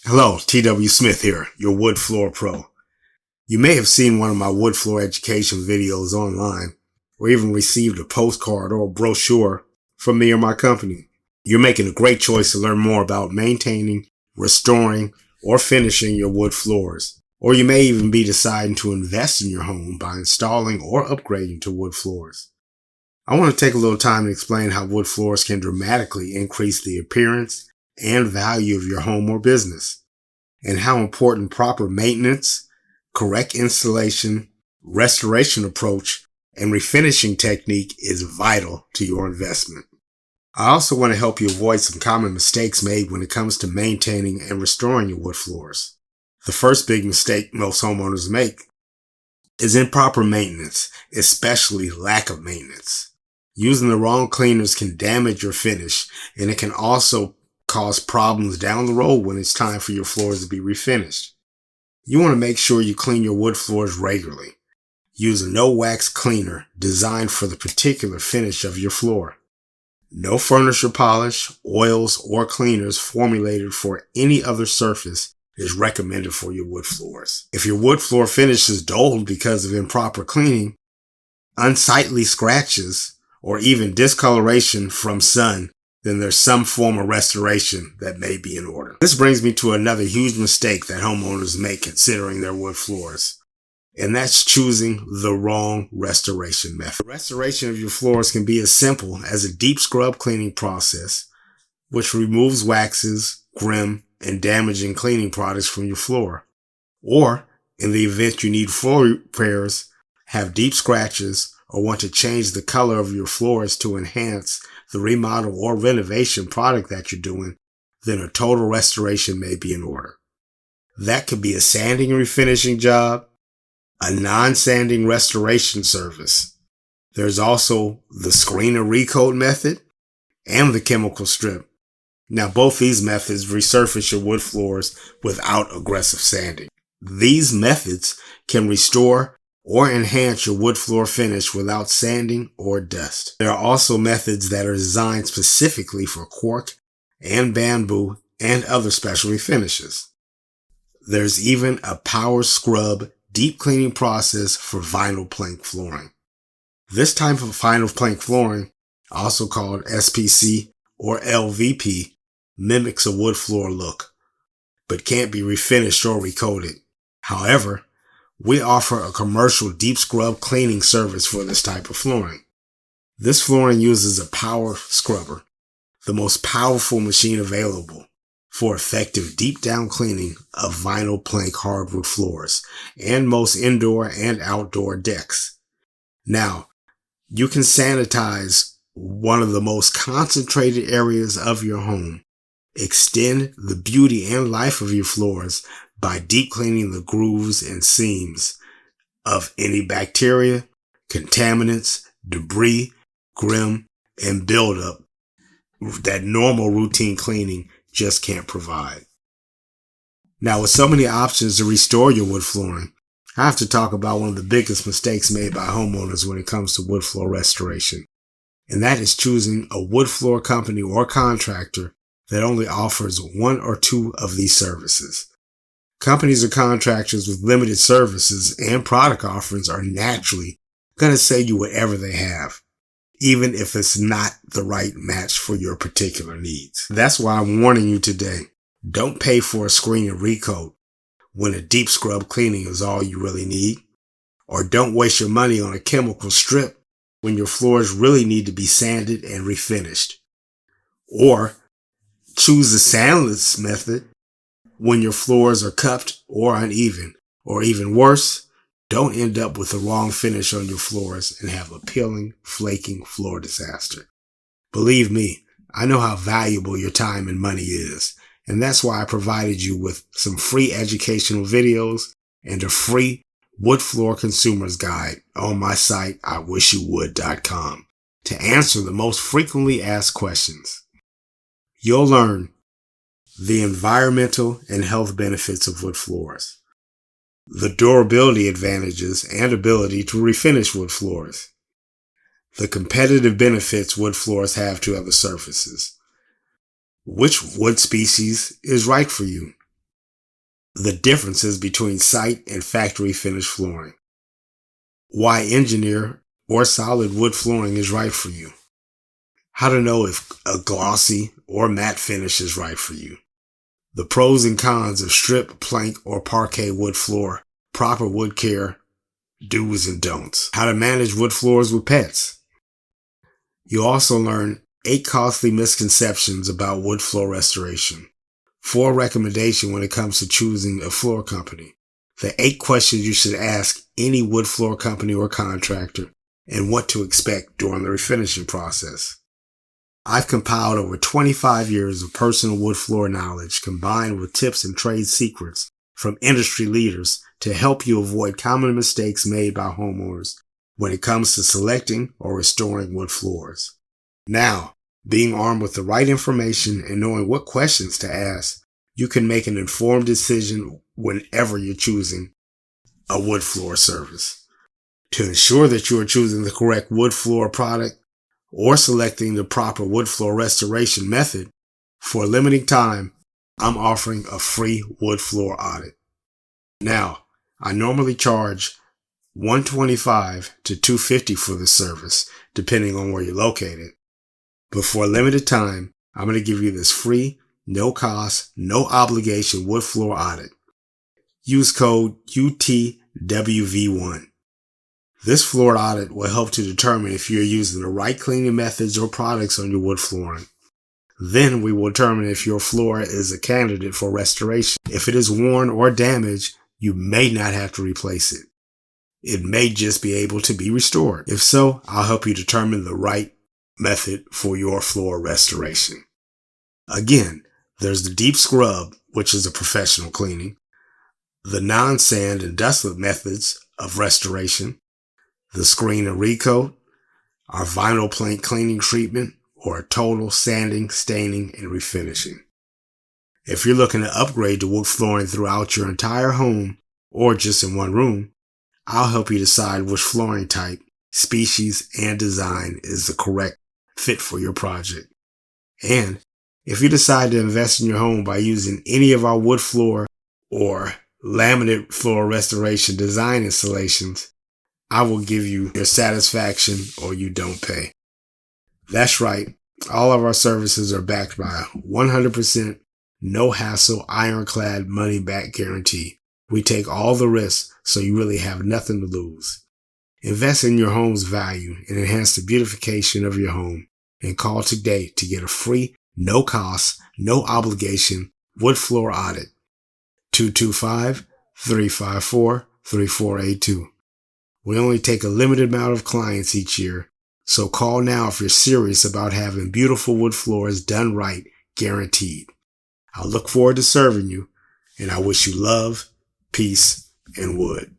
Hello, T.W. Smith here, your wood floor pro. You may have seen one of my wood floor education videos online, or even received a postcard or a brochure from me or my company. You're making a great choice to learn more about maintaining, restoring, or finishing your wood floors. Or you may even be deciding to invest in your home by installing or upgrading to wood floors. I want to take a little time to explain how wood floors can dramatically increase the appearance and value of your home or business, and how important proper maintenance, correct installation, restoration approach, and refinishing technique is vital to your investment. I also want to help you avoid some common mistakes made when it comes to maintaining and restoring your wood floors. The first big mistake most homeowners make is improper maintenance, especially lack of maintenance. Using the wrong cleaners can damage your finish, and it can also cause problems down the road when it's time for your floors to be refinished. You want to make sure you clean your wood floors regularly. Use a no-wax cleaner designed for the particular finish of your floor. No furniture polish, oils, or cleaners formulated for any other surface is recommended for your wood floors. If your wood floor finish is dulled because of improper cleaning, unsightly scratches, or even discoloration from sun, then there's some form of restoration that may be in order. This brings me to another huge mistake that homeowners make considering their wood floors, and that's choosing the wrong restoration method. The restoration of your floors can be as simple as a deep scrub cleaning process, which removes waxes, grim, and damaging cleaning products from your floor. Or, in the event you need floor repairs, have deep scratches, or want to change the color of your floors to enhance the remodel or renovation product that you're doing, then a total restoration may be in order. That could be a sanding and refinishing job, a non-sanding restoration service. There's also the screen and recoat method and the chemical strip. Now, both these methods resurface your wood floors without aggressive sanding. These methods can restore or enhance your wood floor finish without sanding or dust. There are also methods that are designed specifically for cork and bamboo and other specialty finishes. There's even a power scrub deep cleaning process for vinyl plank flooring. This type of vinyl plank flooring, also called SPC or LVP, mimics a wood floor look, but can't be refinished or recoated. However, we offer a commercial deep scrub cleaning service for this type of flooring. This flooring uses a power scrubber, the most powerful machine available for effective deep down cleaning of vinyl plank hardwood floors and most indoor and outdoor decks. Now, you can sanitize one of the most concentrated areas of your home, extend the beauty and life of your floors by deep cleaning the grooves and seams of any bacteria, contaminants, debris, grim, and buildup that normal routine cleaning just can't provide. Now, with so many options to restore your wood flooring, I have to talk about one of the biggest mistakes made by homeowners when it comes to wood floor restoration, and that is choosing a wood floor company or contractor that only offers one or two of these services. Companies or contractors with limited services and product offerings are naturally going to sell you whatever they have, even if it's not the right match for your particular needs. That's why I'm warning you today. Don't pay for a screen and recoat when a deep scrub cleaning is all you really need. Or don't waste your money on a chemical strip when your floors really need to be sanded and refinished. Or choose the sandless method when your floors are cupped or uneven, or even worse, don't end up with the wrong finish on your floors and have a peeling, flaking floor disaster. Believe me, I know how valuable your time and money is, and that's why I provided you with some free educational videos and a free wood floor consumer's guide on my site, iwishyouwould.com, to answer the most frequently asked questions. You'll learn the environmental and health benefits of wood floors, the durability advantages and ability to refinish wood floors, the competitive benefits wood floors have to other surfaces, which wood species is right for you, the differences between site and factory finished flooring, why engineer or solid wood flooring is right for you, how to know if a glossy or matte finish is right for you, the pros and cons of strip, plank, or parquet wood floor, proper wood care, do's and don'ts, how to manage wood floors with pets. You'll also learn 8 costly misconceptions about wood floor restoration, 4 recommendations when it comes to choosing a floor company, the 8 questions you should ask any wood floor company or contractor, and what to expect during the refinishing process. I've compiled over 25 years of personal wood floor knowledge combined with tips and trade secrets from industry leaders to help you avoid common mistakes made by homeowners when it comes to selecting or restoring wood floors. Now, being armed with the right information and knowing what questions to ask, you can make an informed decision whenever you're choosing a wood floor service. To ensure that you are choosing the correct wood floor product or selecting the proper wood floor restoration method, for a limited time, I'm offering a free wood floor audit. Now, I normally charge $125 to $250 for this service, depending on where you're located. But for a limited time, I'm going to give you this free, no cost, no obligation wood floor audit. Use code UTWV1. This floor audit will help to determine if you're using the right cleaning methods or products on your wood flooring. Then we will determine if your floor is a candidate for restoration. If it is worn or damaged, you may not have to replace it. It may just be able to be restored. If so, I'll help you determine the right method for your floor restoration. Again, there's the deep scrub, which is a professional cleaning, the non-sand and dustlet methods of restoration, the screen and recoat, our vinyl plank cleaning treatment, or a total sanding, staining, and refinishing. If you're looking to upgrade to wood flooring throughout your entire home or just in one room, I'll help you decide which flooring type, species, and design is the correct fit for your project. And if you decide to invest in your home by using any of our wood floor or laminate floor restoration design installations, I will give you your satisfaction or you don't pay. That's right. All of our services are backed by a 100% no hassle ironclad money back guarantee. We take all the risks so you really have nothing to lose. Invest in your home's value and enhance the beautification of your home, and call today to get a free, no cost, no obligation wood floor audit. 225-354-3482. We only take a limited amount of clients each year, so call now if you're serious about having beautiful wood floors done right, guaranteed. I look forward to serving you, and I wish you love, peace, and wood.